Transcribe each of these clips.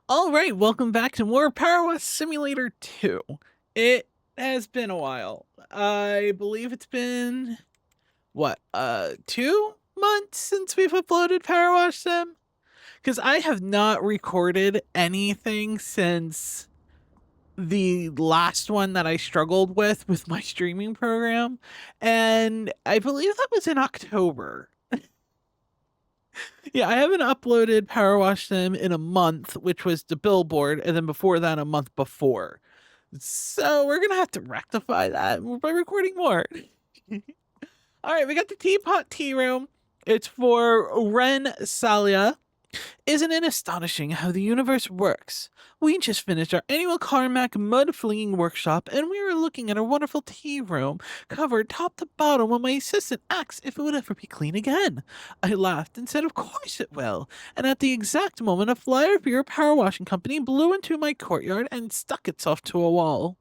All right, welcome back to more Powerwash Simulator 2. It has been a while. I believe it's been, what, 2 months since we've uploaded Powerwash Sim? Because I have not recorded anything since the last one that I struggled with my streaming program, and I believe that was in October. Yeah, I haven't uploaded Powerwash Sim in a month, which was the billboard, and then before that, a month before. So we're gonna have to rectify that by recording more. All right, we got the teapot tea room. It's for Ren Salia. Isn't it astonishing how the universe works? We just finished our annual Carmack mud flinging workshop, and we were looking at our wonderful tea room, covered top to bottom, when my assistant asked if it would ever be clean again. I laughed and said, "Of course it will." And at the exact moment, a flyer for your power washing company blew into my courtyard and stuck itself to a wall.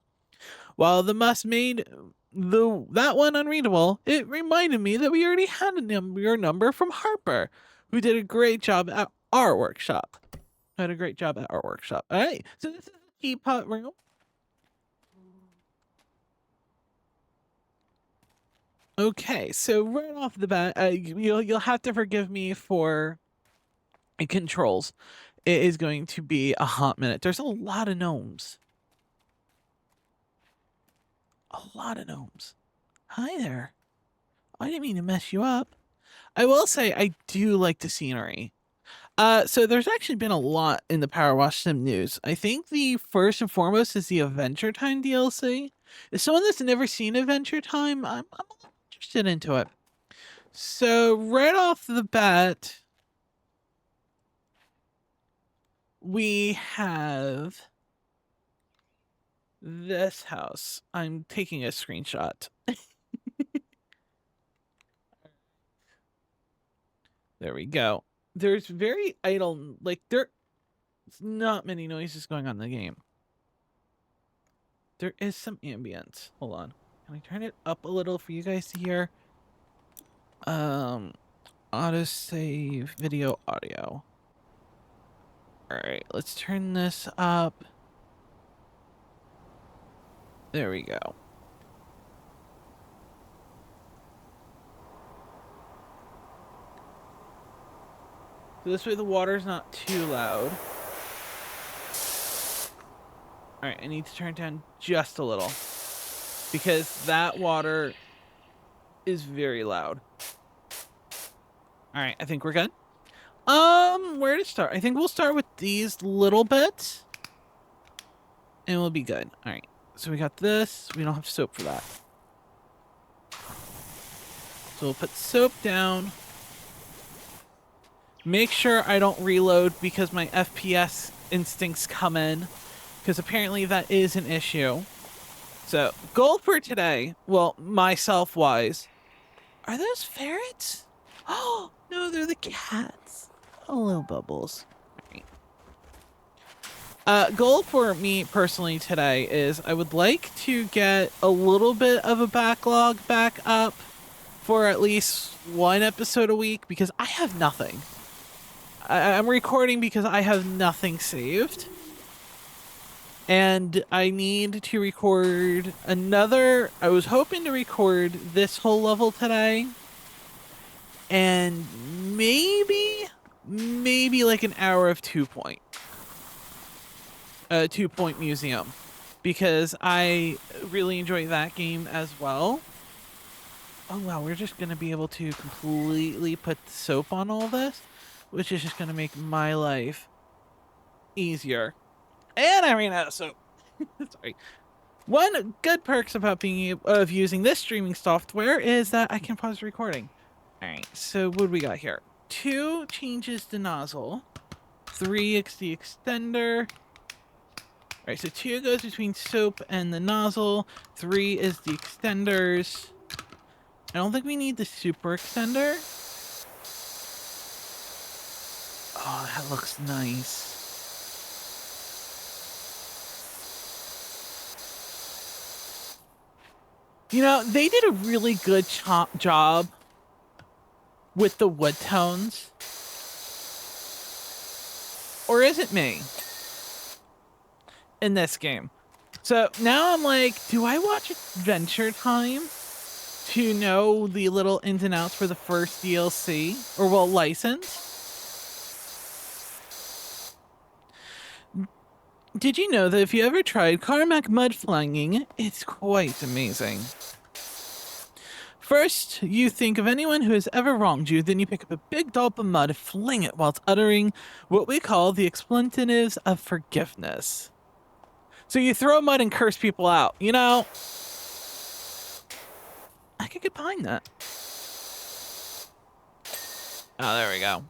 While the mess made that one unreadable, it reminded me that we already had your number from Harper, who did a great job at our workshop. Had a great job at our workshop. All right, so this is the teapot room. Okay, so right off the bat, you'll have to forgive me for controls. It is going to be a hot minute. There's a lot of gnomes. A lot of gnomes. Hi there. I didn't mean to mess you up. I will say I do like the scenery. So there's actually been a lot in the Power Wash Sim news. I think the first and foremost is the Adventure Time DLC. As someone that's never seen Adventure Time, I'm a little interested into it. So right off the bat, we have this house. I'm taking a screenshot. There we go. There's very idle, like there's not many noises going on in the game. There is some ambience. Hold on. Can I turn it up a little for you guys to hear? Autosave video audio. All right, let's turn this up. There we go. So this way the water's not too loud. All right, I need to turn it down just a little because that water is very loud. All right, I think we're good. Where to start? I think we'll start with these little bits and we'll be good. All right, so we got this. We don't have soap for that. So we'll put soap down. Make sure I don't reload because my FPS instincts come in, because apparently that is an issue. So, goal for today, well, myself-wise, are those ferrets? Oh, no, they're the cats. Hello, Bubbles. Goal for me personally today is I would like to get a little bit of a backlog back up for at least one episode a week, because I have nothing. I'm recording because I have nothing saved. And I need to record another. I was hoping to record this whole level today. And maybe like an hour of 2 Point. 2 Point Museum. Because I really enjoy that game as well. Oh wow, we're just going to be able to completely put soap on all this, which is just going to make my life easier. And I ran out of soap. Sorry. One good perks about using this streaming software is that I can pause recording. All right, so what do we got here? 2 changes the nozzle. 3 is the extender. All right, so 2 goes between soap and the nozzle. 3 is the extenders. I don't think we need the super extender. Oh, that looks nice. You know, they did a really good job with the wood tones. Or is it me? in this game. So now I'm like, do I watch Adventure Time to know the little ins and outs for the first DLC? Or, well, license? Did you know that if you ever tried Carmack mud flinging, it's quite amazing. First, you think of anyone who has ever wronged you, then you pick up a big dollop of mud, fling it whilst uttering what we call the expletives of forgiveness. So you throw mud and curse people out, you know? I could get behind that. Oh, there we go.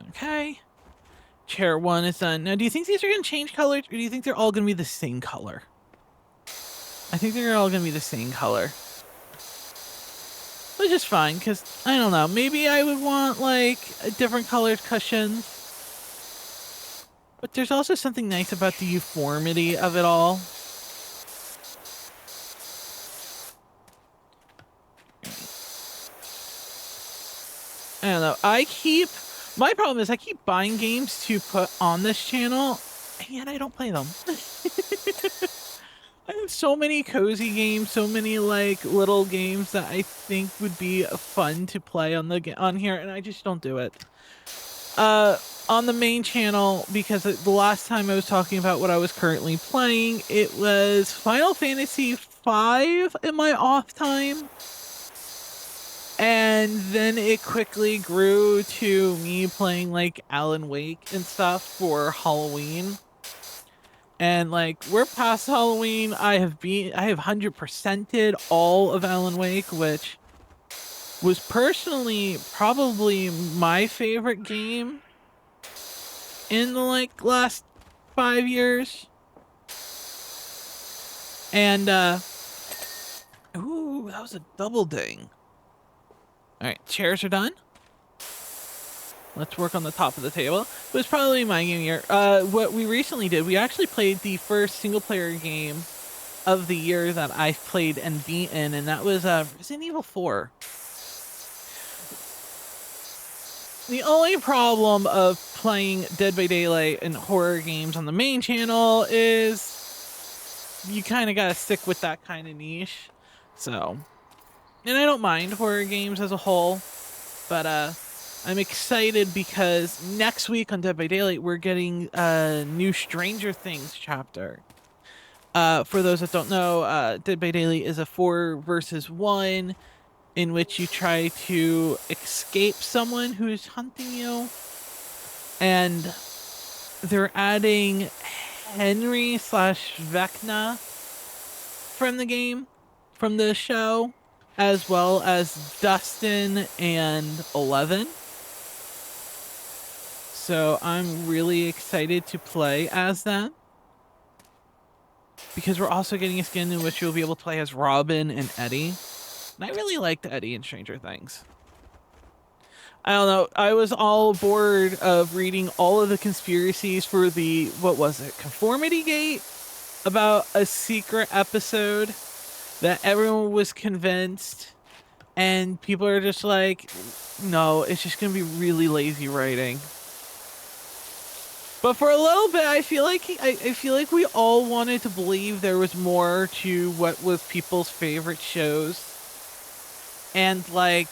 Okay. Chair 1 is done. Now, do you think these are going to change colors, or do you think they're all going to be the same color? I think they're all going to be the same color. Which is fine, because, I don't know, maybe I would want, like, a different colored cushions. But there's also something nice about the uniformity of it all. I don't know, my problem is I keep buying games to put on this channel, and yet I don't play them. I have so many cozy games, so many like little games that I think would be fun to play on here, and I just don't do it. On the main channel, because the last time I was talking about what I was currently playing, it was Final Fantasy V in my off time. And then it quickly grew to me playing like Alan Wake and stuff for Halloween. And like we're past Halloween. I have 100%ed all of Alan Wake, which was personally probably my favorite game in the like last 5 years. And ooh, that was a double ding. All right, chairs are done. Let's work on the top of the table. It was probably my game year. What we recently did, we actually played the first single-player game of the year that I've played and beaten, and that was Resident Evil 4. The only problem of playing Dead by Daylight and horror games on the main channel is you kind of gotta stick with that kind of niche. So, and I don't mind horror games as a whole, but I'm excited because next week on Dead by Daylight, we're getting a new Stranger Things chapter. For those that don't know, Dead by Daylight is a 4 versus 1 in which you try to escape someone who is hunting you. And they're adding Henry/Vecna from the game, from the show, as well as Dustin and Eleven. So I'm really excited to play as them, because we're also getting a skin in which you'll be able to play as Robin and Eddie. And I really liked Eddie in Stranger Things. I don't know, I was all bored of reading all of the conspiracies for the, what was it, Conformity Gate? About a secret episode that everyone was convinced, and people are just like, no, it's just gonna be really lazy writing. But for a little bit, I feel like we all wanted to believe there was more to what was people's favorite shows. And like,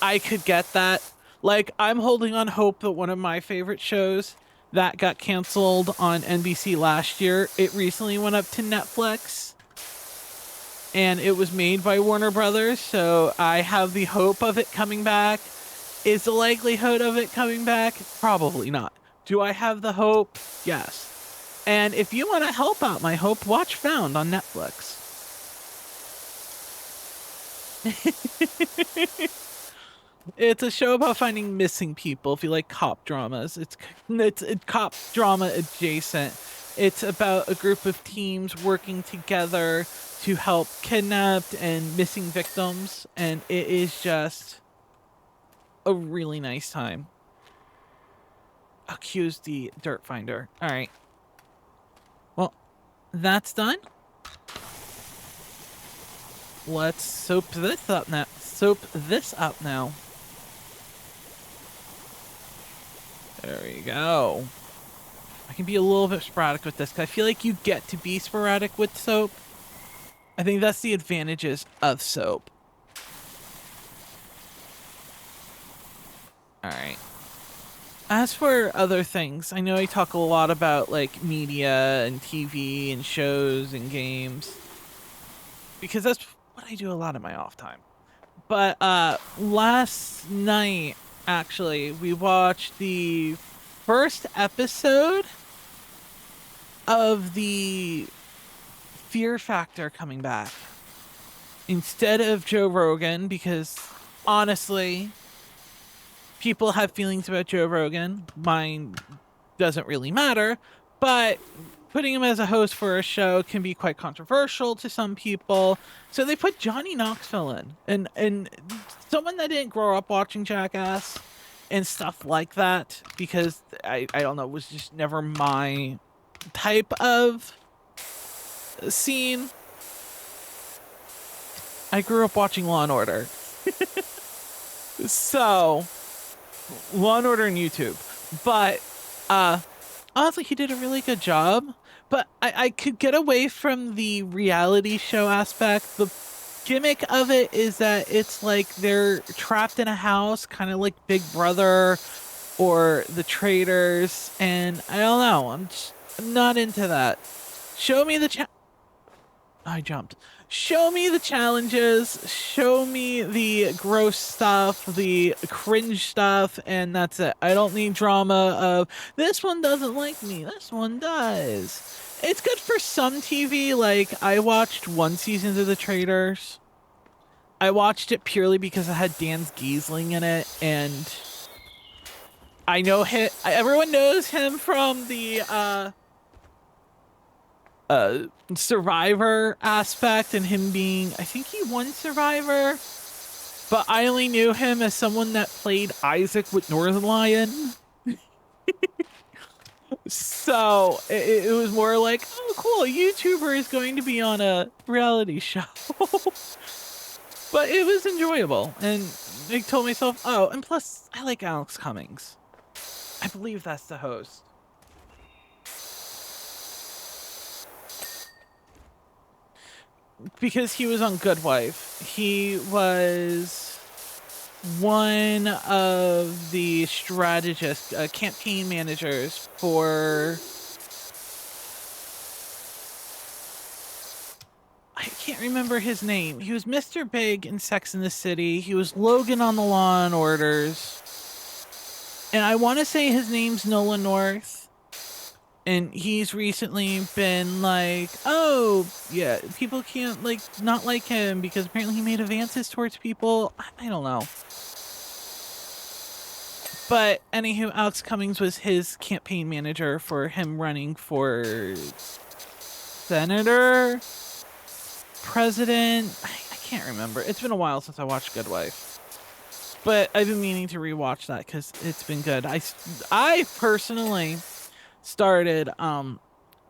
I could get that. Like, I'm holding on hope that one of my favorite shows that got canceled on NBC last year, it recently went up to Netflix. And it was made by Warner Brothers, so I have the hope of it coming back. Is the likelihood of it coming back? Probably not. Do I have the hope? Yes. And if you want to help out my hope, watch Found on Netflix. It's a show about finding missing people. If you like cop dramas, it's cop drama adjacent. It's about a group of teams working together to help kidnapped and missing victims, and it is just a really nice time. Accuse the dirt finder. All right. Well, that's done. Let's soap this up now. There we go. I can be a little bit sporadic with this, because I feel like you get to be sporadic with soap. I think that's the advantages of soap. All right. As for other things, I know I talk a lot about like media and TV and shows and games because that's what I do a lot of my off time. But last night actually we watched the first episode of the Fear Factor coming back instead of Joe Rogan, because honestly, people have feelings about Joe Rogan. Mine doesn't really matter, but putting him as a host for a show can be quite controversial to some people. So they put Johnny Knoxville in, and someone that didn't grow up watching Jackass and stuff like that, because I don't know, it was just never my type of scene. I grew up watching Law and Order. So Law and Order and YouTube. But honestly, he did a really good job. But I could get away from the reality show aspect. The gimmick of it is that it's like they're trapped in a house, kind of like Big Brother or The Traders, and I don't know, I'm not into that. Show me the I jumped. Show me the challenges, show me the gross stuff, the cringe stuff, and that's it. I don't need drama of, this one doesn't like me, this one does. It's good for some TV, like, I watched one season of The Traders. I watched it purely because it had Dan Giesling in it, and I know him, everyone knows him from the, Survivor aspect and him being, I think he won Survivor, but I only knew him as someone that played Isaac with Northern Lion. So it was more like, oh cool, a YouTuber is going to be on a reality show. But it was enjoyable, and I told myself, oh, and plus I like Alex Cummings. I believe that's the host. Because he was on Good Wife. He was one of the strategists, campaign managers for... I can't remember his name. He was Mr. Big in Sex and the City. He was Logan on the Law and Orders. And I want to say his name's Nolan North. And he's recently been like, oh, yeah, people can't, like, not like him because apparently he made advances towards people. I don't know. But anywho, Alex Cummings was his campaign manager for him running for senator, president. I can't remember. It's been a while since I watched Good Wife. But I've been meaning to rewatch that because it's been good. I personally started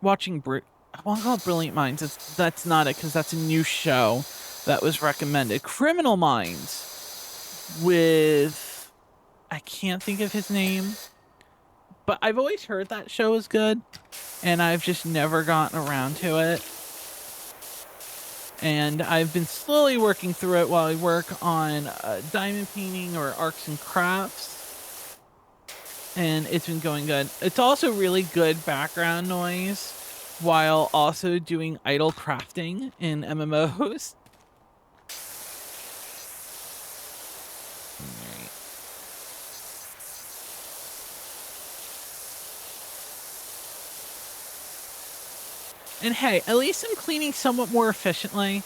watching I want to call it Brilliant Minds. That's not it, because that's a new show that was recommended. Criminal Minds with, I can't think of his name, but I've always heard that show is good, and I've just never gotten around to it. And I've been slowly working through it while I work on diamond painting or arts and crafts. And it's been going good. It's also really good background noise while also doing idle crafting in MMOs. Right. And hey, at least I'm cleaning somewhat more efficiently.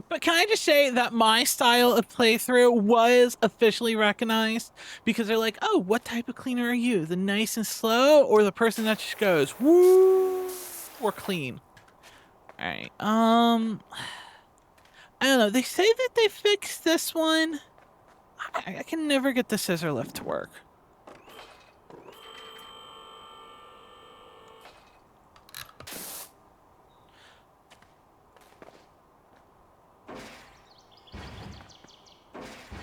But can I just say that my style of playthrough was officially recognized because they're like, oh, what type of cleaner are you? The nice and slow or the person that just goes, woo, or clean? All right. I don't know. They say that they fixed this one. I can never get the scissor lift to work.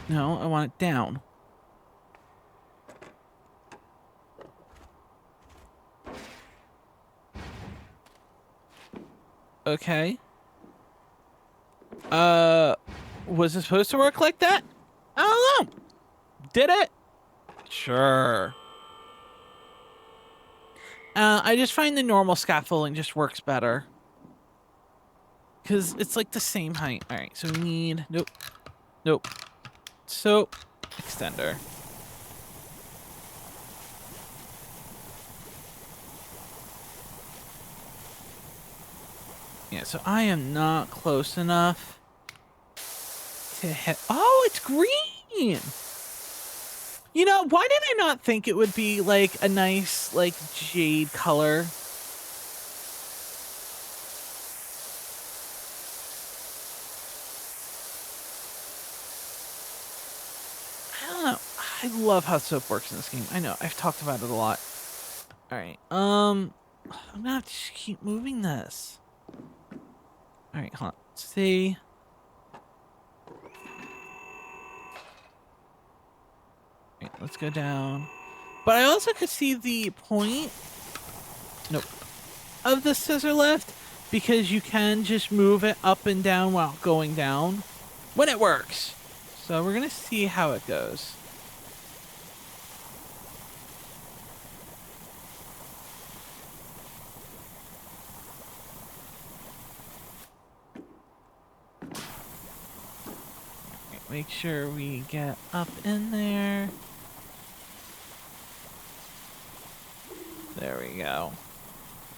No, I want it down. Okay. Was it supposed to work like that? I don't know. Did it? Sure. I just find the normal scaffolding just works better. Because it's like the same height. All right, so we need... Nope. Nope. Soap. Extender. Yeah, so I am not close enough to hit... Oh, it's green! You know, why did I not think it would be, like, a nice, like, jade color? I don't know. I love how soap works in this game. I know, I've talked about it a lot. Alright, I'm gonna have to just keep moving this. Alright, hold on. Let's see. Alright, let's go down. But I also could see the point... Nope. Of the scissor lift, because you can just move it up and down while going down when it works. So we're gonna see how it goes. Make sure we get up in there. There we go.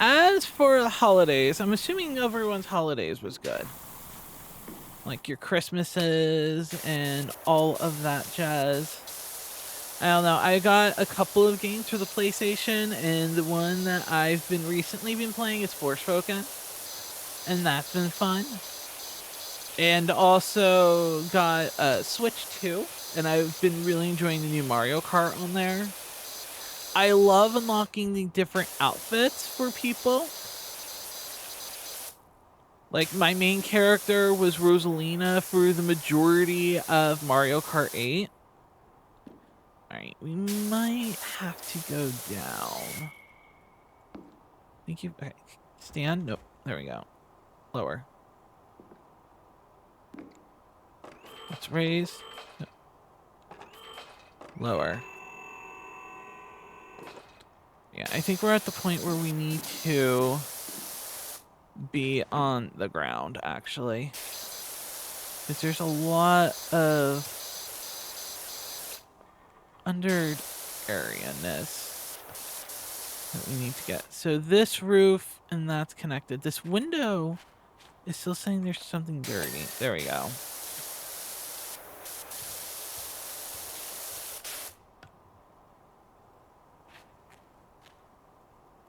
As for the holidays, I'm assuming everyone's holidays was good. Like your Christmases and all of that jazz. I don't know. I got a couple of games for the PlayStation, and the one that I've been recently playing is Forspoken, and that's been fun. And also got Switch 2, and I've been really enjoying the new Mario Kart on there. I love unlocking the different outfits for people. Like, my main character was Rosalina for the majority of Mario Kart 8. Alright, we might have to go down. Thank you. Okay. Stand? Nope. There we go. Lower. Let's raise. Nope. Lower. Yeah, I think we're at the point where we need to be on the ground, actually. Because there's a lot of under area-ness that we need to get. So this roof, and that's connected. This window is still saying there's something dirty. There we go.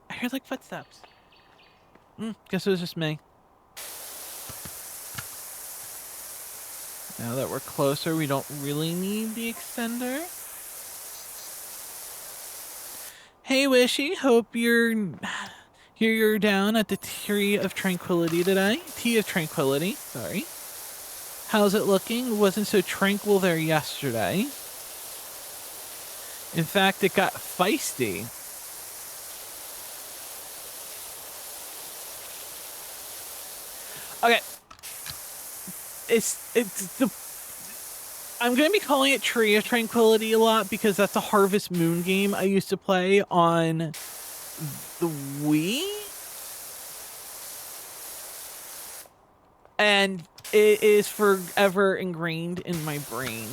I heard like footsteps. Guess it was just me. Now that we're closer, we don't really need the extender. Hey Wishy, hope you're down at the Tree of Tranquility today. Tea of Tranquility, sorry. How's it looking? Wasn't so tranquil there yesterday. In fact, it got feisty. Okay. I'm going to be calling it Tree of Tranquility a lot because that's a Harvest Moon game I used to play on the Wii. And it is forever ingrained in my brain.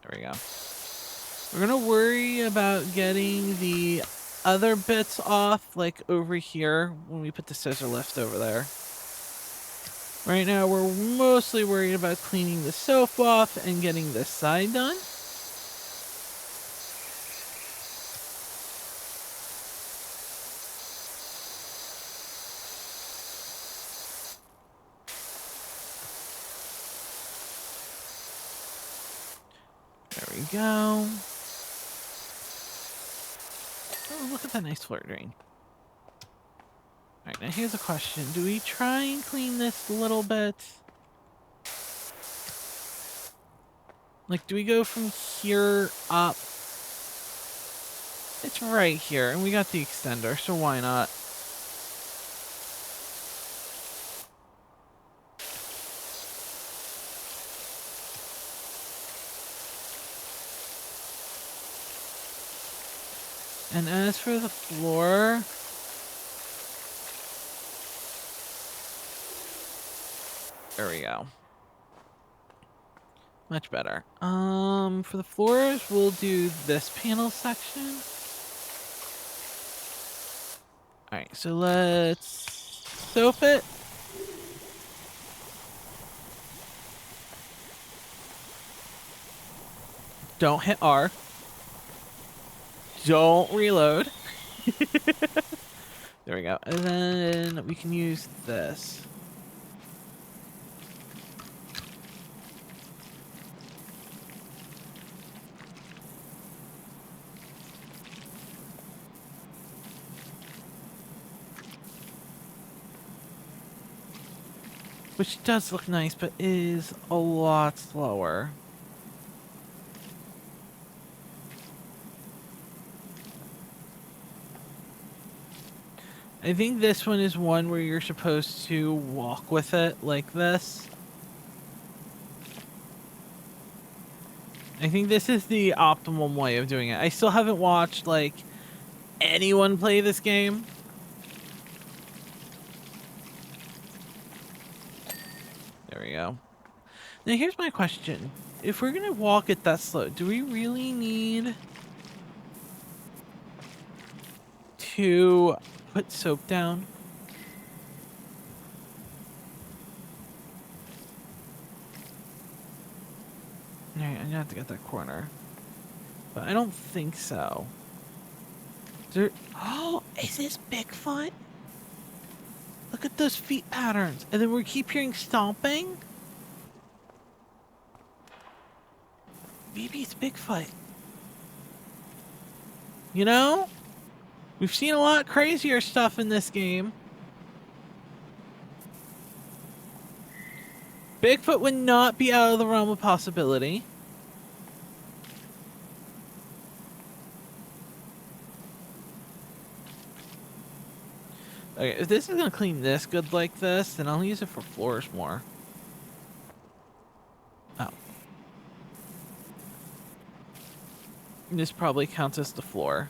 There we go. We're going to worry about getting the other bits off, like over here, when we put the scissor lift over there. Right now, we're mostly worried about cleaning the soap off and getting this side done. There we go. Oh, look at that nice floor drain. Alright, now here's a question. Do we try and clean this a little bit? Like, do we go from here up? It's right here, and we got the extender, so why not? And as for the floor, there we go. Much better. For the floors, we'll do this panel section. All right, so let's soap it. Don't hit R. Don't reload. There we go. And then we can use this. Which does look nice, but is a lot slower. I think this one is one where you're supposed to walk with it like this. I think this is the optimum way of doing it. I still haven't watched, like, anyone play this game. There we go. Now here's my question. If we're gonna walk it that slow, do we really need to put soap down? Alright, I'm gonna have to get that corner. But I don't think so. Oh, is this Bigfoot? Look at those feet patterns. And then we keep hearing stomping? Maybe it's Bigfoot. You know? We've seen a lot crazier stuff in this game. Bigfoot would not be out of the realm of possibility. Okay, if this is gonna clean this good like this, then I'll use it for floors more. Oh. This probably counts as the floor.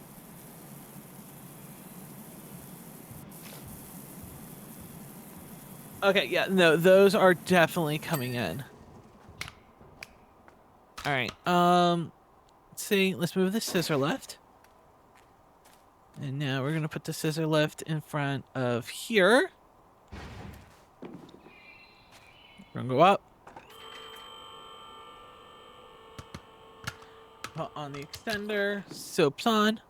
Okay, yeah, no, those are definitely coming in. Alright, let's see, let's move the scissor lift. And now we're gonna put the scissor lift in front of here. We're gonna go up. Put on the extender, soap's on.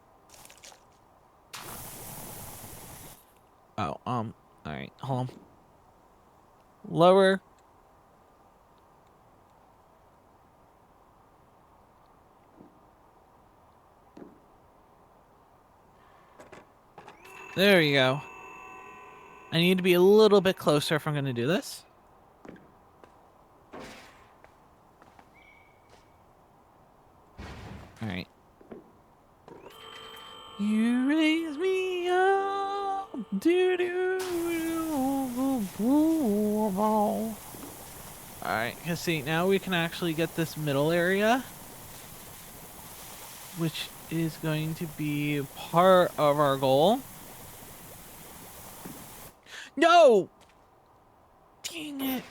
Oh, alright, hold on. Lower. There you go. I need to be a little bit closer if I'm going to do this. Alright. You raise me up. Do do do. Alright, because see, now we can actually get this middle area, which is going to be part of our goal. No! Dang it.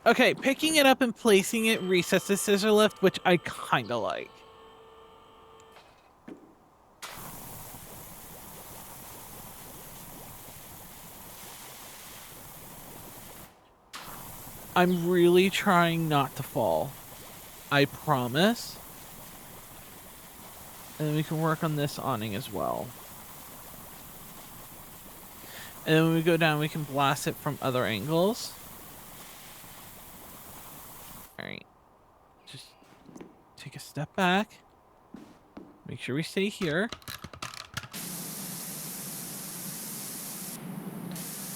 Okay, picking it up and placing it resets the scissor lift, which I kind of like. I'm really trying not to fall. I promise. And then we can work on this awning as well. And then when we go down, we can blast it from other angles. Alright. Just take a step back. Make sure we stay here.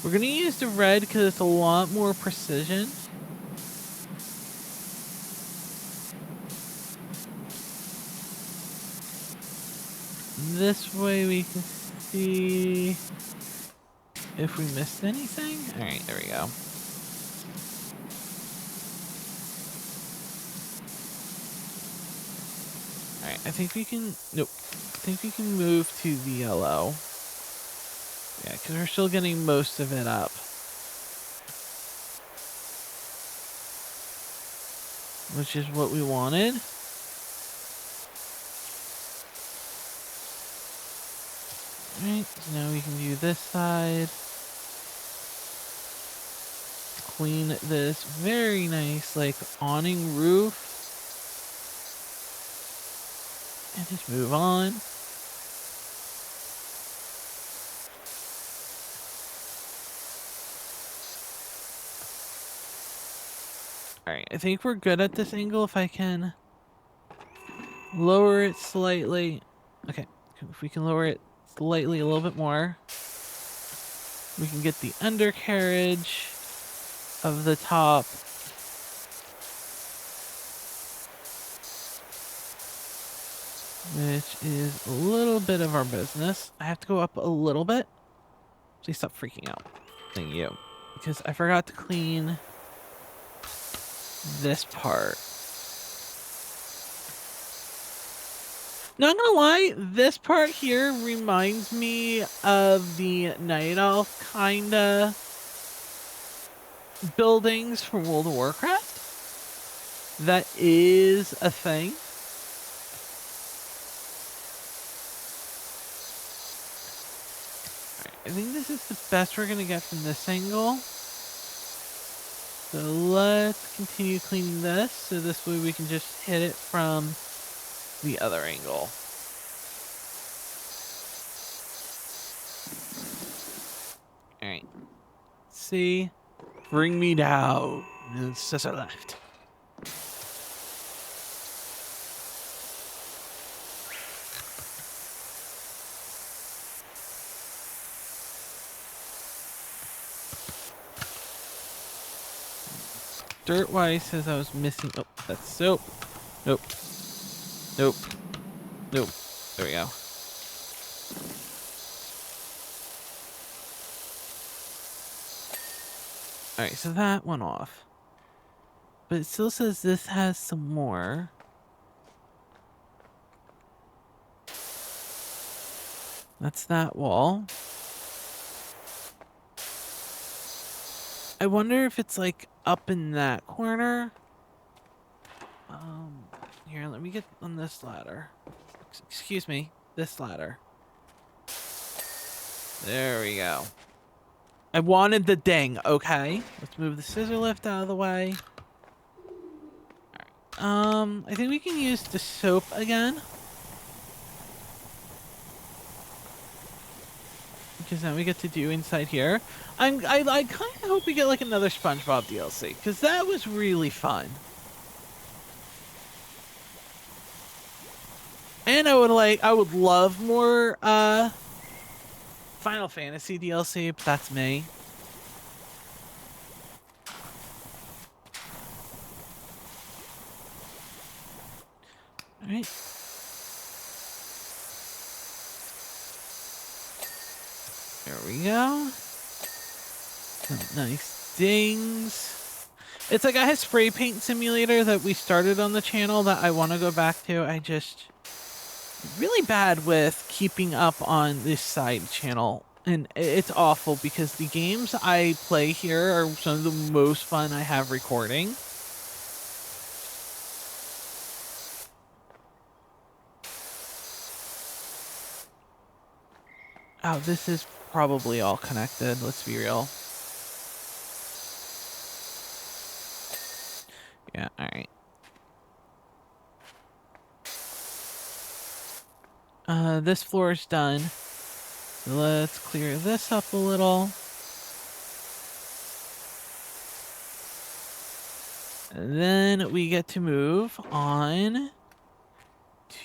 We're going to use the red because it's a lot more precision. this way we can see if we missed anything. All right, there we go. All right, I think we can, nope. I think we can move to the yellow. Yeah, because we're still getting most of it up. Which is what we wanted. Alright, so now we can do this side. Clean this very nice, like, awning roof. And just move on. Alright, I think we're good at this angle if I can lower it slightly. Okay, if we can lower it slightly a little bit more, we can get the undercarriage of the top. Which is a little bit of our business. I have to go up a little bit. Please stop freaking out. Thank you. Because I forgot to clean this part. Not gonna lie, this part here reminds me of the Night Elf kinda buildings from World of Warcraft. That is a thing. I think this is the best we're gonna get from this angle. So let's continue cleaning this, so this way we can just hit it from the other angle. Alright. See? Bring me down. And scissor left. Dirtwise says I was missing. Oh, that's soap. Nope. Nope. Nope. There we go. Alright, so that went off. But it still says this has some more. That's that wall. I wonder if it's like up in that corner. Here, let me get on this ladder. Excuse me, this ladder. There we go. I wanted the ding, okay? Let's move the scissor lift out of the way. Alright. I think we can use the soap again. Because now we get to do inside here. I kind of hope we get like another SpongeBob DLC, because that was really fun. And I would love more Final Fantasy DLC, but that's me. Alright. There we go. Some nice dings. It's like a spray paint simulator that we started on the channel that I want to go back to. I just really bad with keeping up on this side channel, and it's awful because the games I play here are some of the most fun I have recording. Oh, this is probably all connected, let's be real. Yeah, alright. This floor is done. Let's clear this up a little. And then we get to move on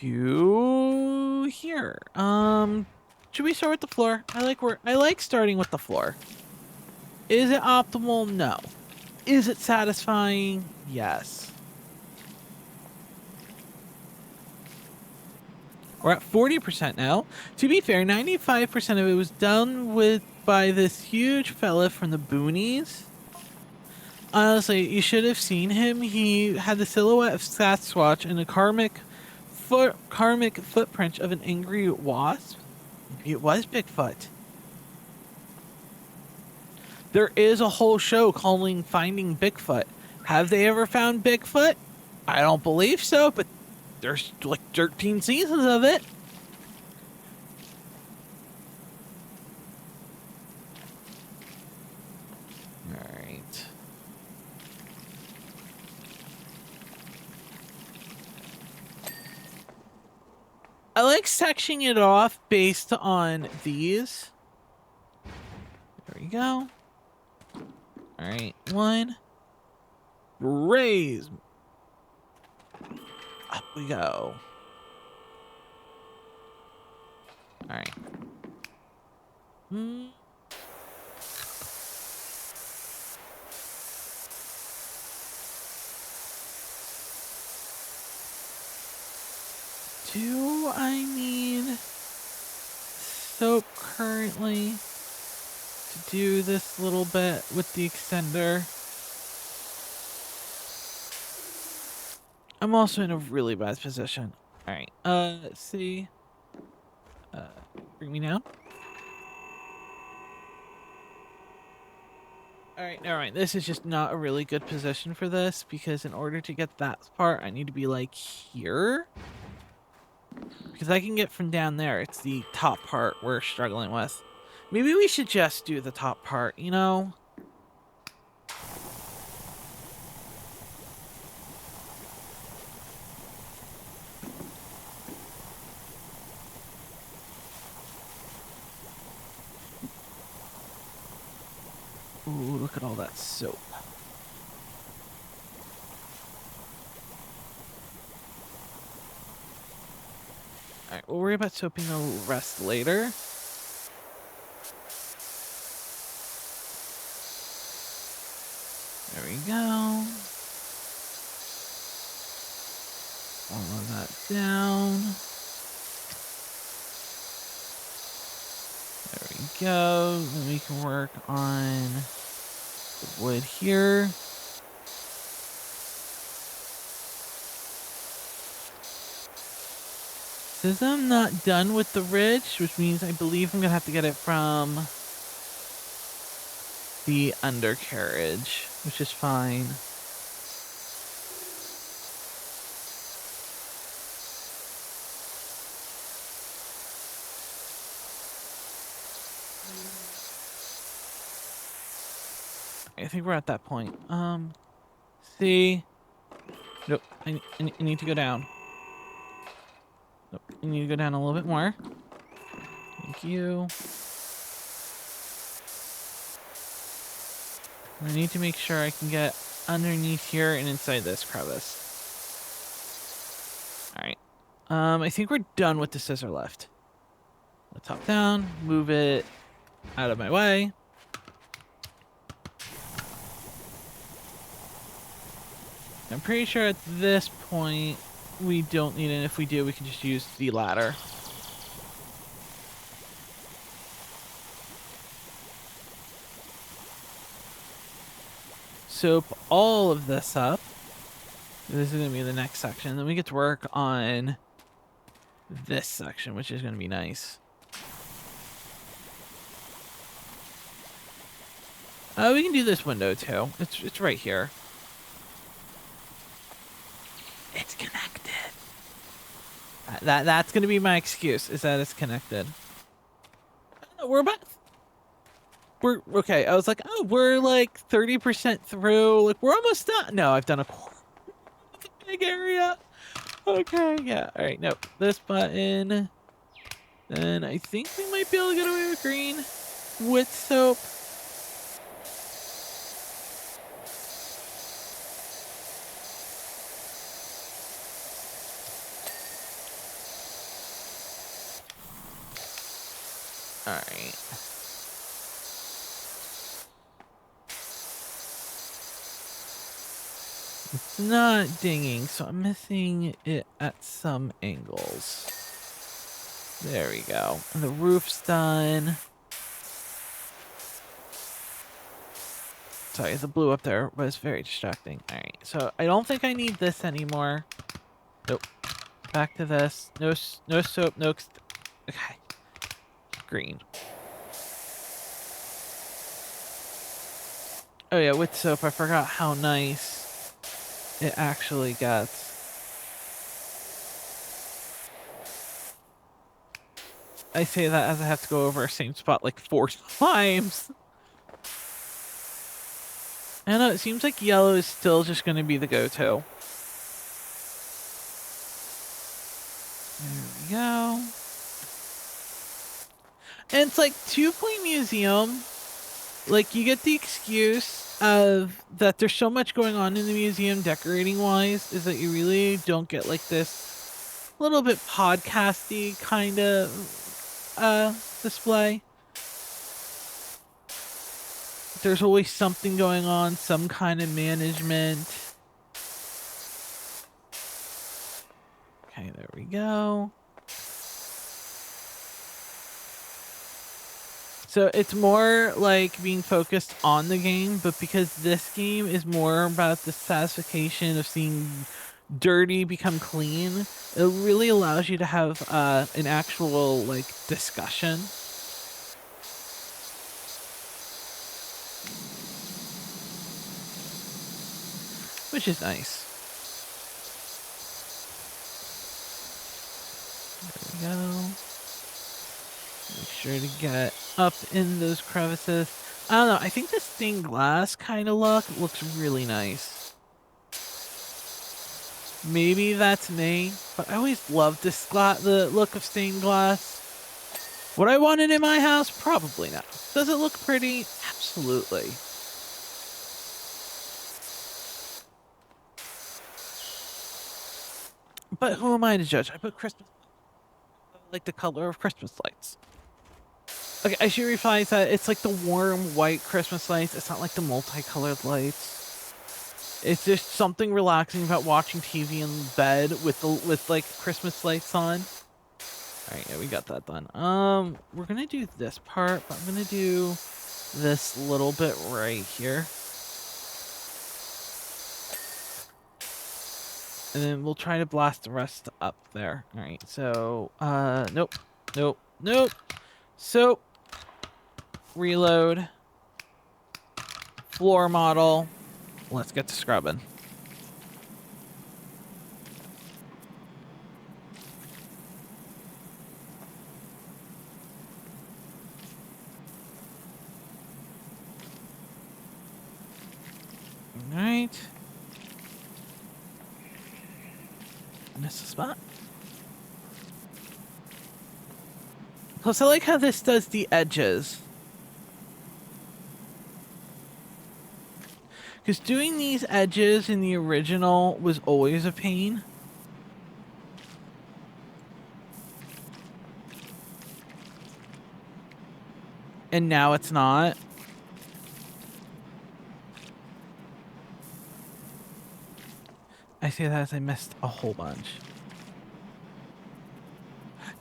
to here. Should we start with the floor? I like starting with the floor. Is it optimal? No. Is it satisfying? Yes. We're at 40% now. To be fair, 95% of it was done by this huge fella from the boonies. Honestly, you should have seen him. He had the silhouette of Sasquatch and a karmic footprint of an angry wasp. Maybe it was Bigfoot. There is a whole show calling Finding Bigfoot. Have they ever found Bigfoot? I don't believe so, but there's like 13 seasons of it. Alright. I like sectioning it off based on these. There we go. Alright, one. Raise. Up we go. Alright. Do I need soap currently to do this little bit with the extender? I'm also in a really bad position. All right. Let's see. Bring me down. All right. All right. This is just not a really good position for this because in order to get that part, I need to be like here. Because I can get from down there. It's the top part we're struggling with. Maybe we should just do the top part, you know? Ooh, look at all that soap. Alright, we'll worry about soaping the rest later. There we go. All of that down. There we go. Then we can work on the wood here. Says I'm not done with the ridge, which means I believe I'm gonna have to get it from the undercarriage, which is fine. I think we're at that point. See? Nope, I need to go down. Nope, I need to go down a little bit more. Thank you. I need to make sure I can get underneath here and inside this crevice. Alright. I think we're done with the scissor lift. Let's hop down, move it out of my way. I'm pretty sure at this point we don't need it. If we do, we can just use the ladder. Soap all of this up. This is going to be the next section. Then we get to work on this section, which is going to be nice. We can do this window too. It's right here. It's connected. That's going to be my excuse, is that it's connected. We're about... We're okay. I was like, oh, we're like 30% through. Like, we're almost done. No, I've done a quarter. It's a big area. Okay, yeah. All right, nope. This button. Then I think we might be able to get away with green with soap. All right. It's not dinging, so I'm missing it at some angles. There we go. And the roof's done. Sorry, the blue up there was very distracting. All right, so I don't think I need this anymore. Nope. Back to this. No soap, no... Okay. Green. Oh yeah, with soap, I forgot how nice it actually gets. I say that as I have to go over the same spot like 4 times. I don't know, it seems like yellow is still just going to be the go-to. There we go. And it's like, to play museum, like, you get the excuse of that there's so much going on in the museum decorating-wise, is that you really don't get, like, this little bit podcasty kind of display. There's always something going on, some kind of management. Okay, there we go. So it's more like being focused on the game, but because this game is more about the satisfaction of seeing dirty become clean, it really allows you to have an actual like discussion. Which is nice. There we go. Make sure to get up in those crevices. I don't know, I think this stained glass kind of look looks really nice. Maybe that's me, but I always loved the look of stained glass. Would I want it in my house? Probably not. Does it look pretty? Absolutely. But who am I to judge? I put Christmas, like the color of Christmas lights. Okay, I should revise that. It's like the warm white Christmas lights. It's not like the multicolored lights. It's just something relaxing about watching TV in bed with like Christmas lights on. All right, yeah, we got that done. We're gonna do this part, but I'm gonna do this little bit right here. And then we'll try to blast the rest up there. All right, so, nope, nope, nope. So, reload. Floor model. Let's get to scrubbing. All right. Miss a spot. Plus, I like how this does the edges. Because doing these edges in the original was always a pain. And now it's not. I say that as I missed a whole bunch.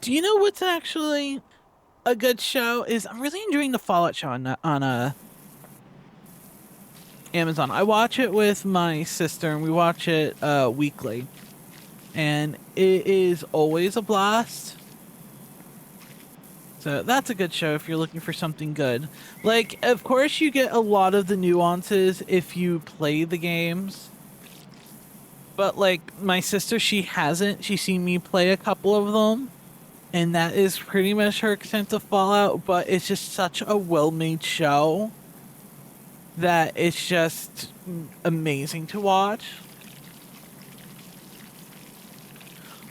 Do you know what's actually a good show? Is I'm really enjoying the Fallout show on Amazon. I watch it with my sister, and we watch it weekly. And it is always a blast. So that's a good show if you're looking for something good. Like, of course, you get a lot of the nuances if you play the games. But, like, my sister, she hasn't. She's seen me play a couple of them. And that is pretty much her extent of Fallout. But it's just such a well-made show that it's just amazing to watch.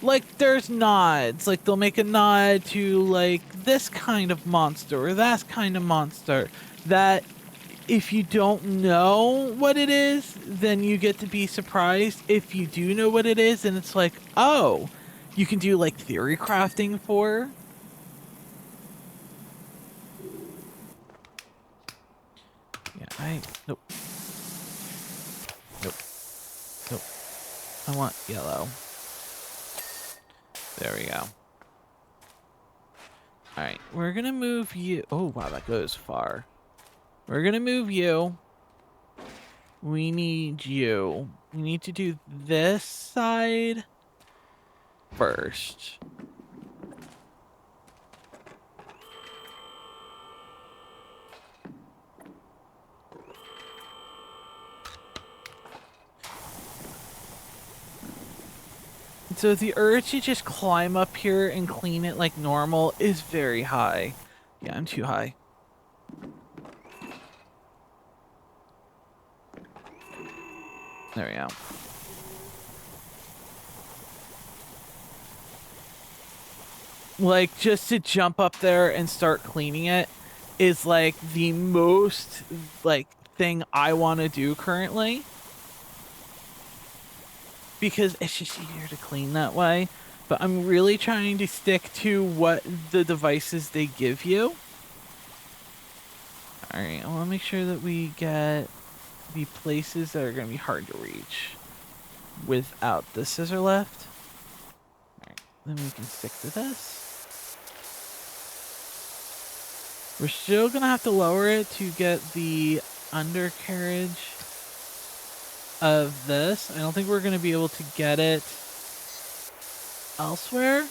Like, there's nods. Like, they'll make a nod to, like, this kind of monster or that kind of monster. That, if you don't know what it is, then you get to be surprised. If you do know what it is, then it's like, oh, you can do, like, theory crafting for. Yeah, nope. Nope. Nope. I want yellow. There we go. All right, we're gonna move you. Oh, wow, that goes far. We're gonna move you. We need you. We need to do this side first. So the urge to just climb up here and clean it like normal is very high. Yeah, I'm too high. There we go. Like, just to jump up there and start cleaning it is like the most like thing I want to do currently, because it's just easier to clean that way. But I'm really trying to stick to what the devices they give you. All right, I want to make sure that we get the places that are going to be hard to reach without the scissor lift. All right, then we can stick to this. We're still going to have to lower it to get the undercarriage of this. I don't think we're going to be able to get it elsewhere.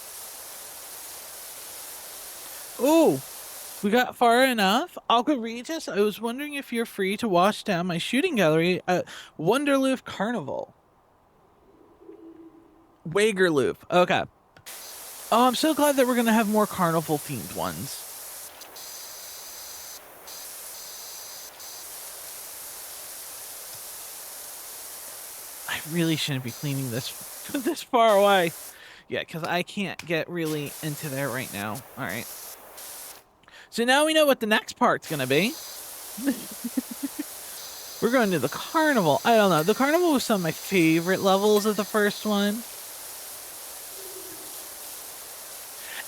Oh, we got far enough. Alka Regis, I was wondering if you're free to wash down my shooting gallery at Wonderloof Carnival. Wagerloof. Okay. Oh, I'm so glad that we're going to have more carnival themed ones. I really shouldn't be cleaning this this far away. Yeah, because I can't get really into there right now. All right. So now we know what the next part's going to be. We're going to the carnival. I don't know. The carnival was some of my favorite levels of the first one.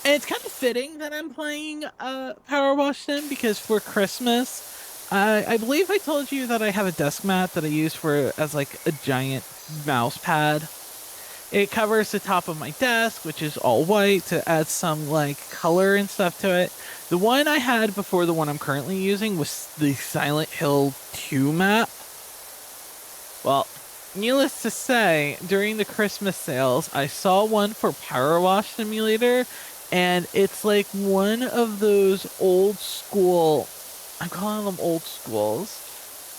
And it's kind of fitting that I'm playing Powerwash Sim, because for Christmas, I believe I told you that I have a desk mat that I use for as like a giant mouse pad. It covers the top of my desk, which is all white, to add some like color and stuff to it. The one I had before, the one I'm currently using, was the Silent Hill 2 map. Well, needless to say, during the Christmas sales, I saw one for Powerwash Simulator, and it's like one of those old school, I'm calling them old schools,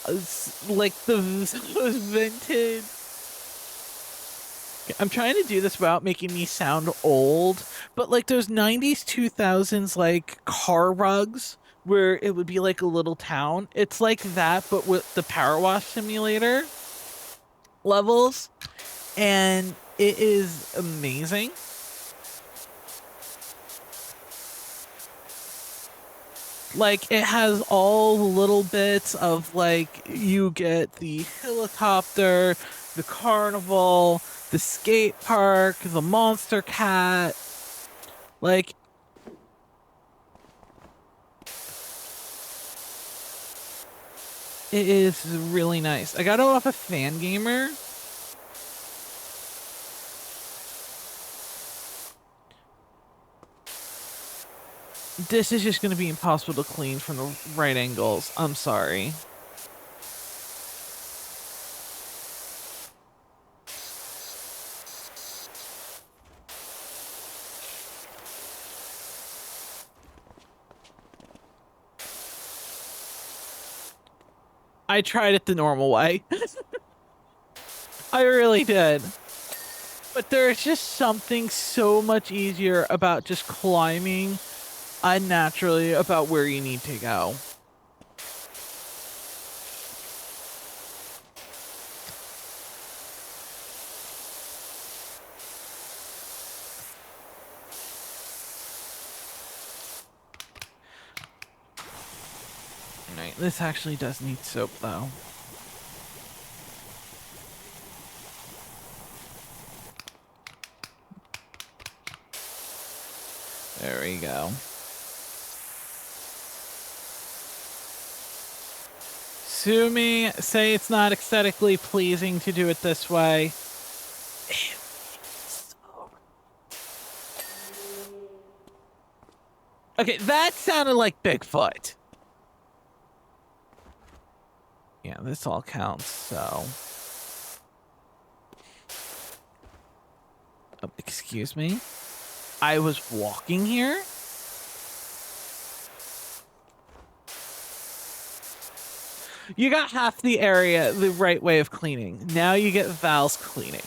it's like those vintage. I'm trying to do this without making me sound old, but like those 90s, 2000s, like car rugs where it would be like a little town. It's like that, but with the Power Wash Simulator levels, and it is amazing. Like, it has all the little bits of, like, you get the helicopter, the carnival, the skate park, the monster cat. Like, it is really nice. I got it off of Fangamer. This is just going to be impossible to clean from the right angles. I'm sorry. I tried it the normal way. I really did. But there's just something so much easier about just climbing unnaturally about where you need to go. Right, this actually does need soap though. There we go. Sue me, say it's not aesthetically pleasing to do it this way. Okay, that sounded like Bigfoot. Yeah, this all counts, so. Oh, excuse me? I was walking here? You got half the area the right way of cleaning. Now you get Val's cleaning.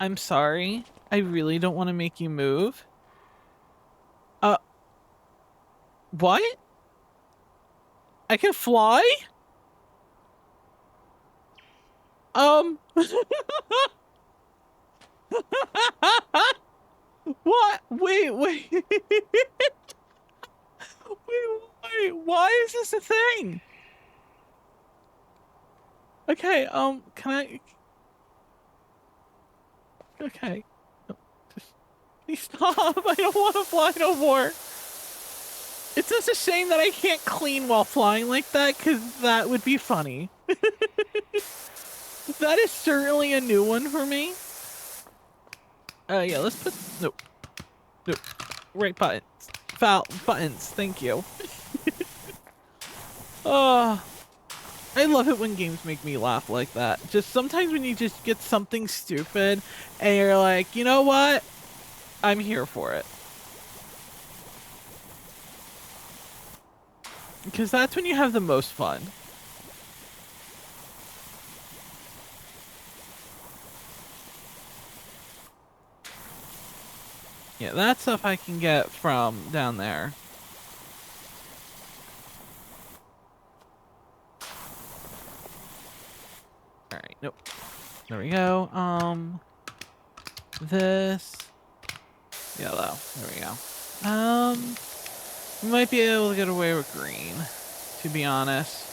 I'm sorry. I really don't want to make you move. What? I can fly? What? Wait. Wait, why is this a thing? Okay, can I... Okay. No, just... Please stop, I don't want to fly no more. It's just a shame that I can't clean while flying like that, because that would be funny. That is certainly a new one for me. Yeah, let's put... Nope. Right buttons. Foul buttons, thank you. Oh... I love it when games make me laugh like that. Just sometimes when you just get something stupid and you're like, you know what? I'm here for it. Because that's when you have the most fun. Yeah, that stuff I can get from down there. Alright, nope. There we go. This. Yellow. There we go. We might be able to get away with green, to be honest.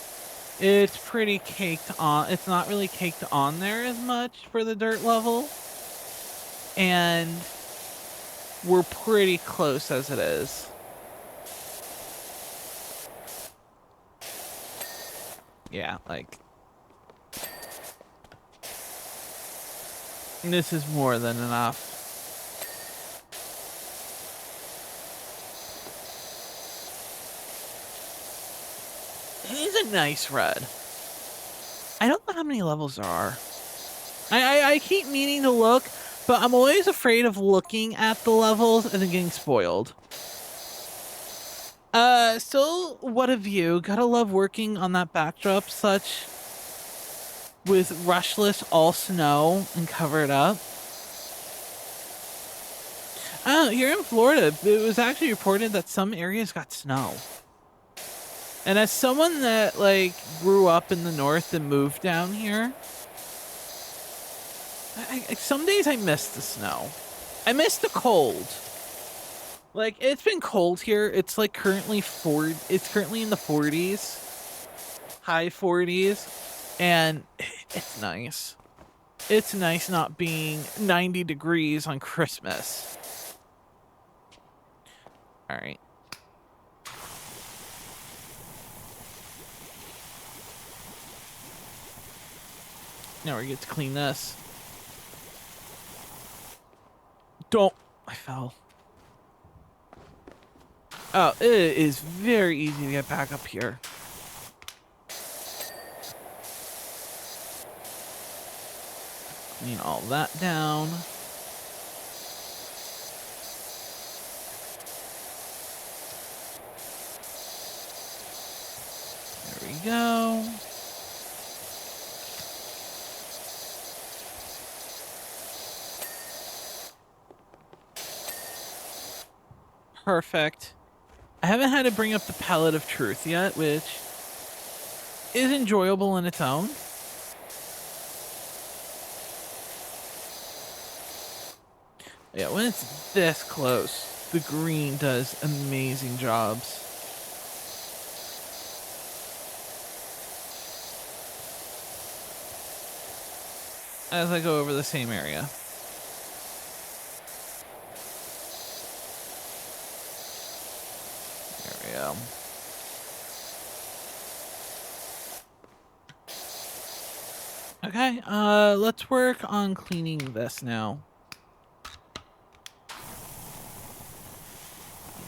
It's pretty caked on. It's not really caked on there as much for the dirt level. And we're pretty close as it is. Yeah, like... This is more than enough. It is a nice red. I don't know how many levels there are. I keep meaning to look, but I'm always afraid of looking at the levels and then getting spoiled. Still, what a view. Gotta love working on that backdrop such with rushless all snow and covered up. Oh, here in Florida, it was actually reported that some areas got snow. And as someone that, like, grew up in the north and moved down here, some days I miss the snow. I miss the cold. Like, it's been cold here. It's, like, currently it's currently in the 40s. High 40s. And it's nice. It's nice not being 90 degrees on Christmas. All right. Now we get to clean this. Don't. I fell. Oh, it is very easy to get back up here. Clean all that down. There we go. Perfect. I haven't had to bring up the palette of truth yet, which is enjoyable in its own. Yeah, when it's this close, the green does amazing jobs. As I go over the same area. go. Okay, let's work on cleaning this now.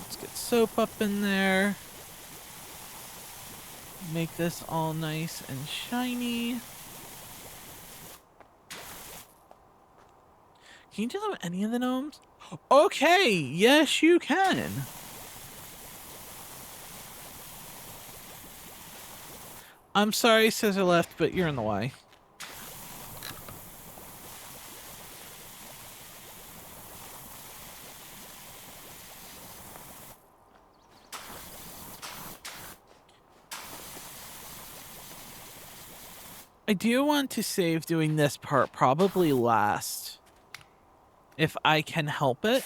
Let's get soap up in there. Make this all nice and shiny. Can you do that with any of the gnomes? Okay, yes you can. I'm sorry, Scissor left, but you're in the way. I do want to save doing this part probably last, if I can help it.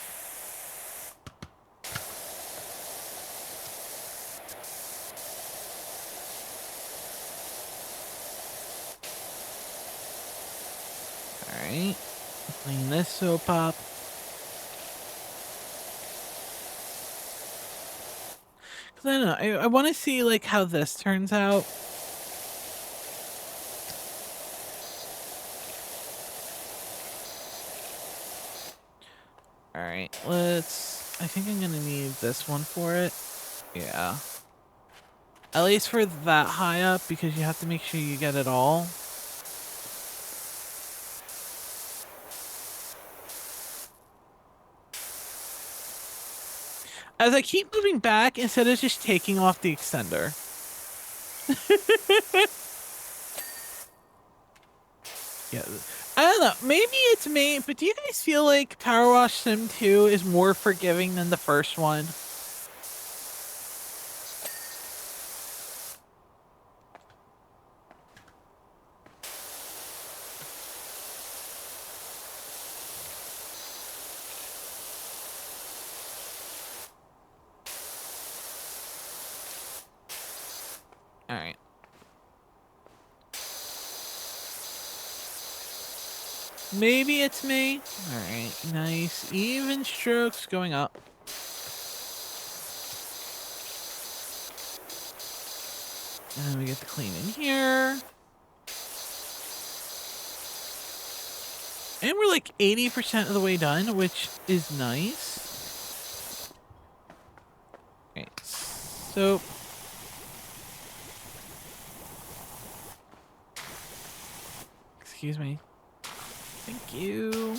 Alright, clean this soap up. Because I don't know, I want to see like how this turns out. Alright, I think I'm gonna need this one for it. Yeah. At least for that high up, because you have to make sure you get it all. As I keep moving back, instead of just taking off the extender. Yeah. I don't know, maybe it's me, but do you guys feel like Powerwash Sim 2 is more forgiving than the first one? Alright. Maybe it's me. Alright, nice. Even strokes going up. And then we get to clean in here. And we're like 80% of the way done, which is nice. Okay, soap. Excuse me. Thank you.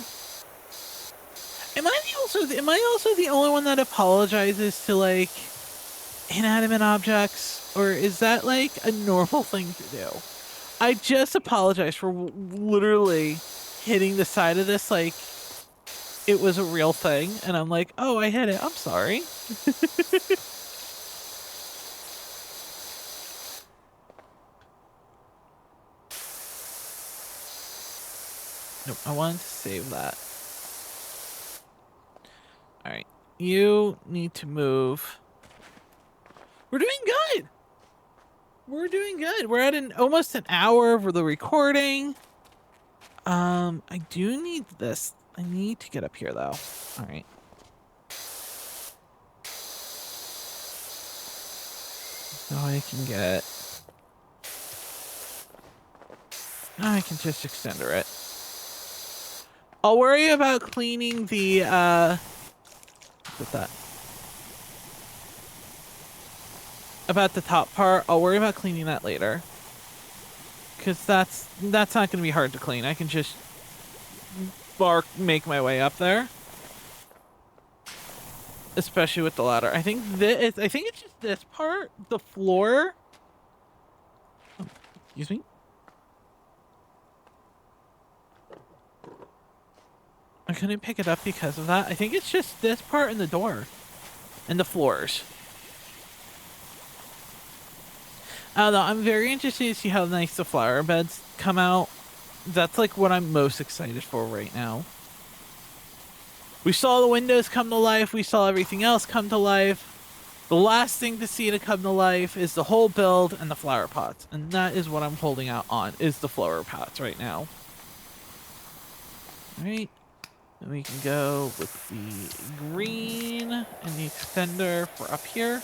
Am I also the only one that apologizes to like inanimate objects, or is that like a normal thing to do? I just apologize for literally hitting the side of this like it was a real thing, and I'm like, oh, I hit it. I'm sorry. Nope, I wanted to save that. Alright, you need to move. We're doing good! We're doing good. We're at almost an hour for the recording. I do need this. I need to get up here, though. Alright. So I can get... Now I can just extender it. I'll worry about cleaning the, what's that? About the top part. I'll worry about cleaning that later. Because that's not going to be hard to clean. I can just make my way up there. Especially with the ladder. I think it's just this part, the floor. Oh, excuse me. I couldn't pick it up because of that. I think it's just this part and the door. And the floors. I don't know. I'm very interested to see how nice the flower beds come out. That's like what I'm most excited for right now. We saw the windows come to life. We saw everything else come to life. The last thing to see to come to life is the whole build and the flower pots. And that is what I'm holding out on, is the flower pots right now. Alright. And we can go with the green and the extender for up here.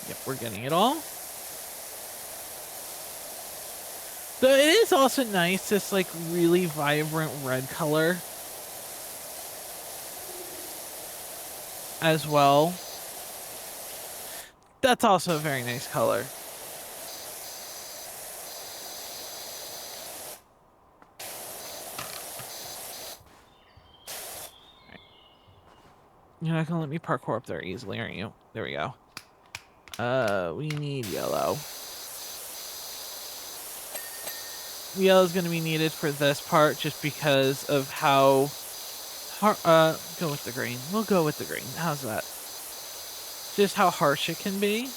Yep, we're getting it all. So it is also nice, this like really vibrant red color as well. That's also a very nice color. Right. You're not gonna let me parkour up there easily, aren't you? There we go. We need yellow. Yellow's gonna be needed for this part just because of how go with the green. We'll go with the green. How's that? Just how harsh it can be.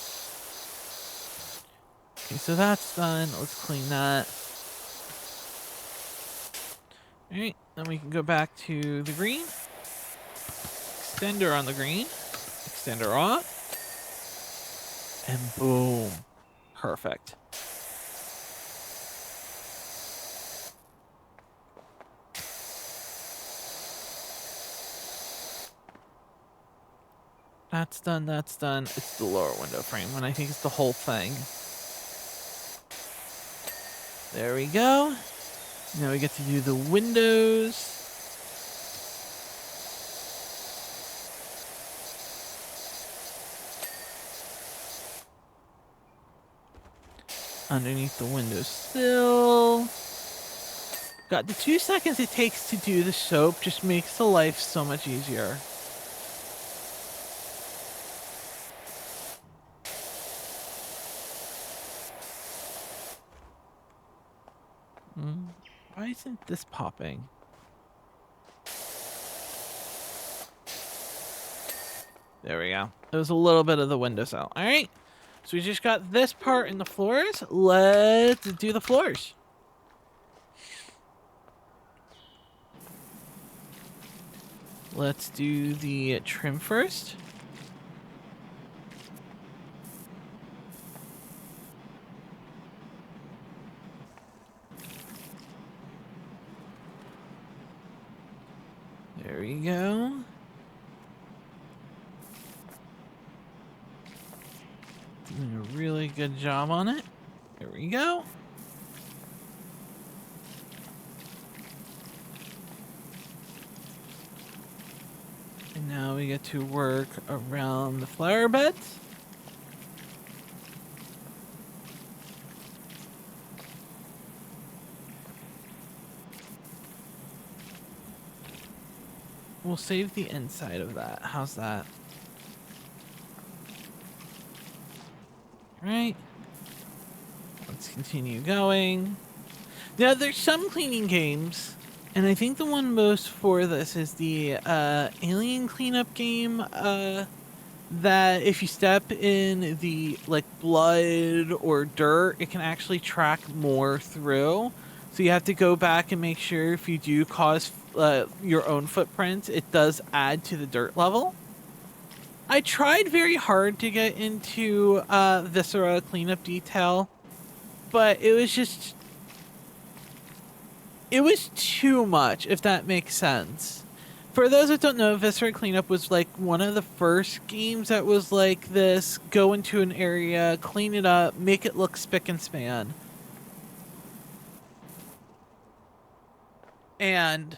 Okay, so that's done. Let's clean that. Alright, then we can go back to the green. Extender on the green. Extender off. And boom. Perfect. That's done, that's done. It's the lower window frame, and I think it's the whole thing. There we go. Now we get to do the windows. Underneath the windowsill. God, the 2 seconds it takes to do the soap just makes the life so much easier. Why isn't this popping? There we go. It was a little bit of the windowsill. All right. So we just got this part in the floors. Let's do the floors. Let's do the trim first. There we go. Doing a really good job on it. There we go. And now we get to work around the flower beds. We'll save the inside of that. How's that? Right. Let's continue going. Now, there's some cleaning games, and I think the one most for this is the alien cleanup game, that if you step in the, like, blood or dirt, it can actually track more through. So you have to go back and make sure if you do cause your own footprints, it does add to the dirt level. I tried very hard to get into Viscera cleanup detail, but it was just... it was too much, if that makes sense. For those that don't know, Viscera Cleanup was like one of the first games that was like this: go into an area, clean it up, make it look spick and span. And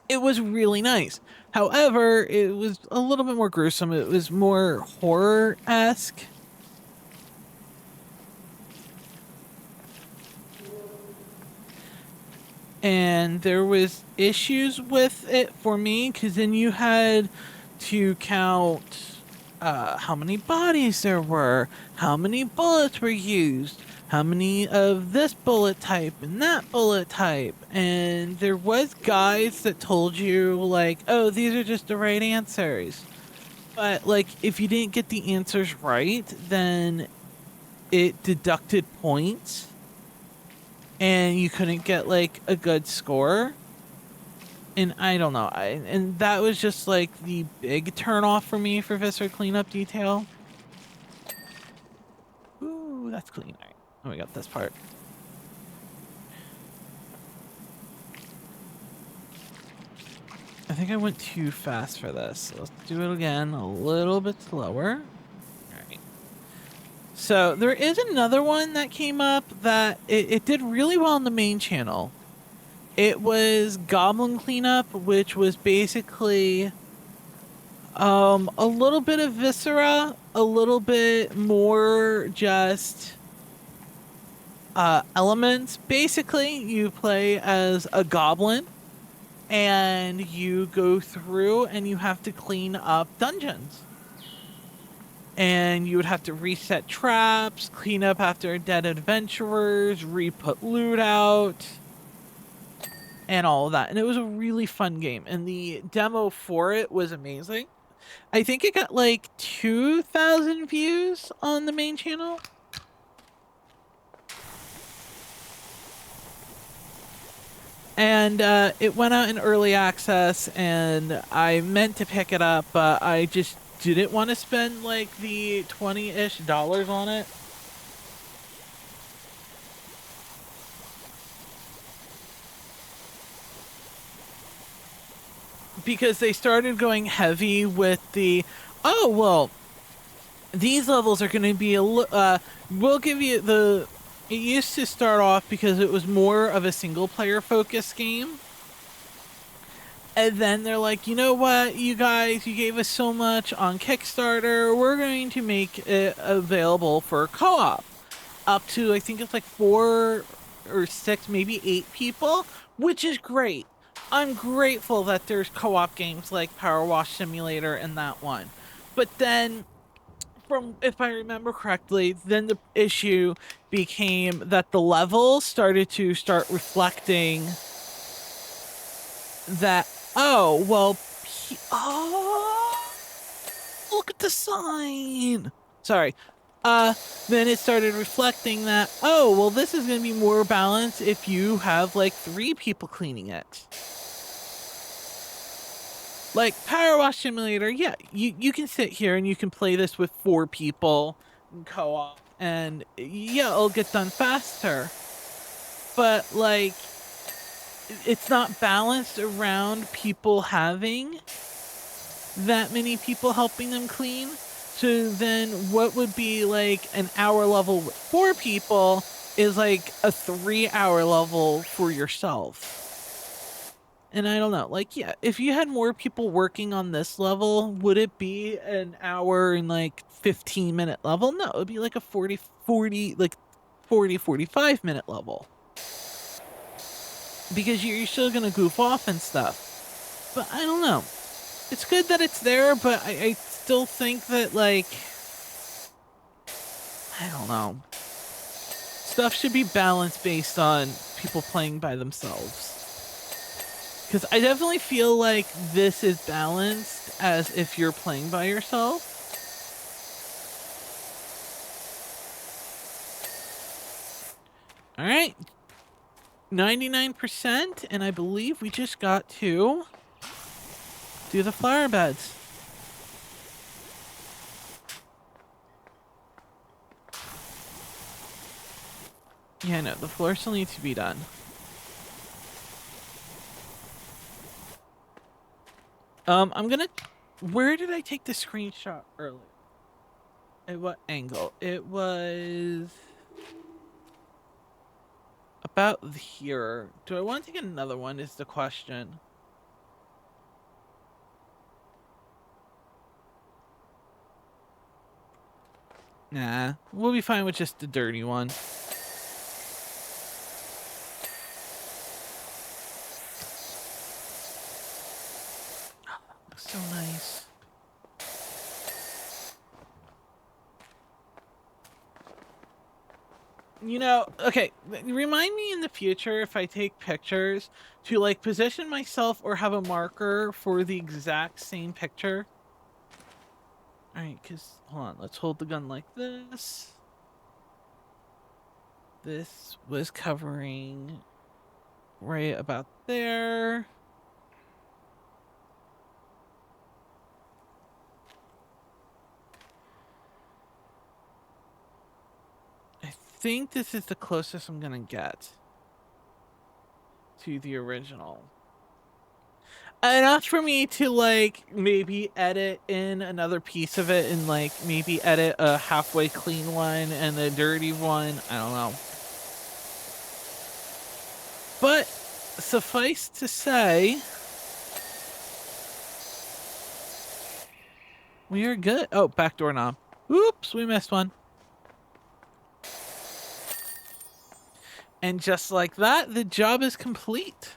it was really nice. However, it was a little bit more gruesome. It was more horror-esque. And there was issues with it for me, because then you had to count how many bodies there were, how many bullets were used, how many of this bullet type and that bullet type. And there was guides that told you, like, oh, these are just the right answers. But, like, if you didn't get the answers right, then it deducted points. And you couldn't get, like, a good score. And I don't know. And that was just, like, the big turnoff for me for Viscera Cleanup Detail. Ooh, that's clean. All right. Oh, we got this part. I think I went too fast for this. So let's do it again a little bit slower. All right. So there is another one that came up that it did really well on the main channel. It was Goblin Cleanup, which was basically a little bit of Viscera, a little bit more just elements. Basically, you play as a goblin and you go through and you have to clean up dungeons. And you would have to reset traps, clean up after dead adventurers, re-put loot out, and all of that. And it was a really fun game. And the demo for it was amazing. I think it got like 2,000 views on the main channel. And it went out in early access, and I meant to pick it up, but I just didn't want to spend like the $20-ish on it. Because they started going heavy with the, oh, well, these levels are going to be we'll give you the, it used to start off because it was more of a single player focused game. And then they're like, you know what, you guys, you gave us so much on Kickstarter. We're going to make it available for co-op. Up to, I think it's like 4 or 6, maybe 8 people, which is great. I'm grateful that there's co-op games like Powerwash Simulator and that one. But then, from if I remember correctly, then the issue became that the levels started to start reflecting that, oh, well, oh, look at the sign. Sorry. Then it started reflecting that, oh, well, this is going to be more balanced if you have like 3 people cleaning it. Like Power Wash Simulator, yeah, you can sit here and you can play this with 4 people in co-op, and yeah, it'll get done faster. But like, it's not balanced around people having that many people helping them clean. So then what would be like an hour level with 4 people is like a 3-hour level for yourself. And I don't know, like, yeah, if you had more people working on this level, would it be an hour and like 15-minute level? No, it would be like a 45-minute level. Because you're still gonna goof off and stuff. But I don't know. It's good that it's there, but I still think that, like, I don't know. Stuff should be balanced based on people playing by themselves. Because I definitely feel like this is balanced as if you're playing by yourself. All right. 99%, and I believe we just got to do the flower beds. Yeah, no, the floor still needs to be done. I'm gonna... Where did I take the screenshot earlier? At what angle? It was... about here. Do I want to take another one is the question. Nah, we'll be fine with just the dirty one. Looks so nice. You know, okay, remind me in the future if I take pictures to like position myself or have a marker for the exact same picture. Alright, because, hold on, let's hold the gun like this. This was covering right about there. I think this is the closest I'm gonna get to the original. enough for me to like maybe edit in another piece of it and like maybe edit a halfway clean one and a dirty one. I don't know. But suffice to say, we are good. Oh, back door knob. Oops, we missed one. And just like that, the job is complete.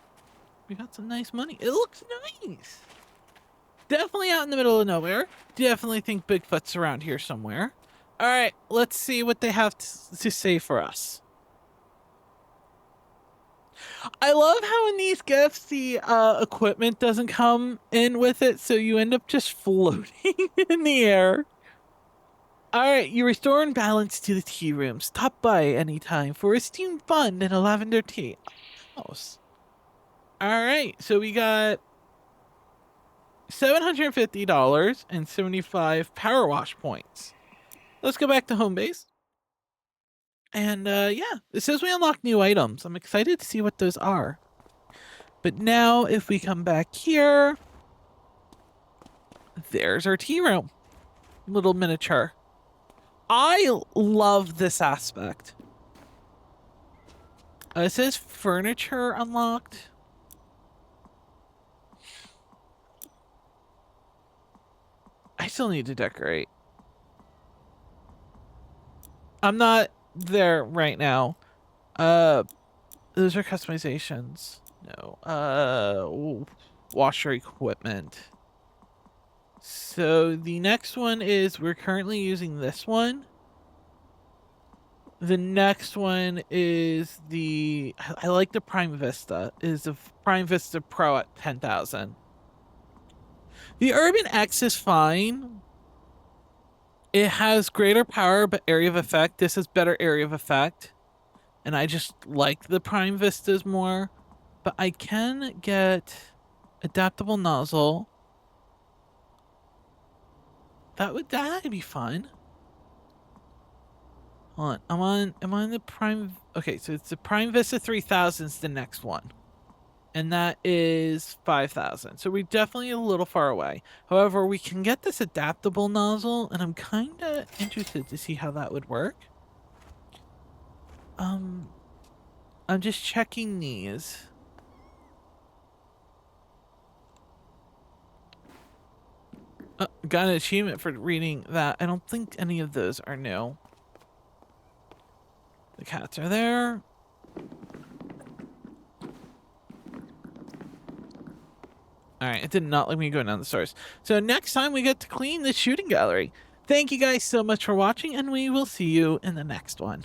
We got some nice money. It looks nice. Definitely out in the middle of nowhere. Definitely think Bigfoot's around here somewhere. All right, let's see what they have to say for us. I love how in these gifts the equipment doesn't come in with it, so you end up just floating in the air. All right, you restore and balance to the tea room. Stop by anytime for a steamed bun and a lavender tea. House. All right, so we got $750 and 75 power wash points. Let's go back to home base. And yeah, it says we unlock new items. I'm excited to see what those are. But now if we come back here, there's our tea room. Little miniature. I love this aspect. It says furniture unlocked. I still need to decorate. I'm not there right now. Those are customizations. No. Washer equipment. So the next one is we're currently using this one. The next one is I like the Prime Vista. Is the Prime Vista Pro at 10,000. The Urban X is fine. It has greater power but area of effect. This is better area of effect. And I just like the Prime Vistas more. But I can get adaptable nozzle. That'd be fun. Hold on. I'm on the Prime. Okay, so it's the Prime Vista 3000 is the next one. And that is 5,000. So we're definitely a little far away. However, we can get this adaptable nozzle, and I'm kind of interested to see how that would work. I'm just checking these. Got an achievement for reading that. I don't think any of those are new. The cats are there. Alright, it did not let me go down the stairs. So next time we get to clean the shooting gallery. Thank you guys so much for watching, and we will see you in the next one.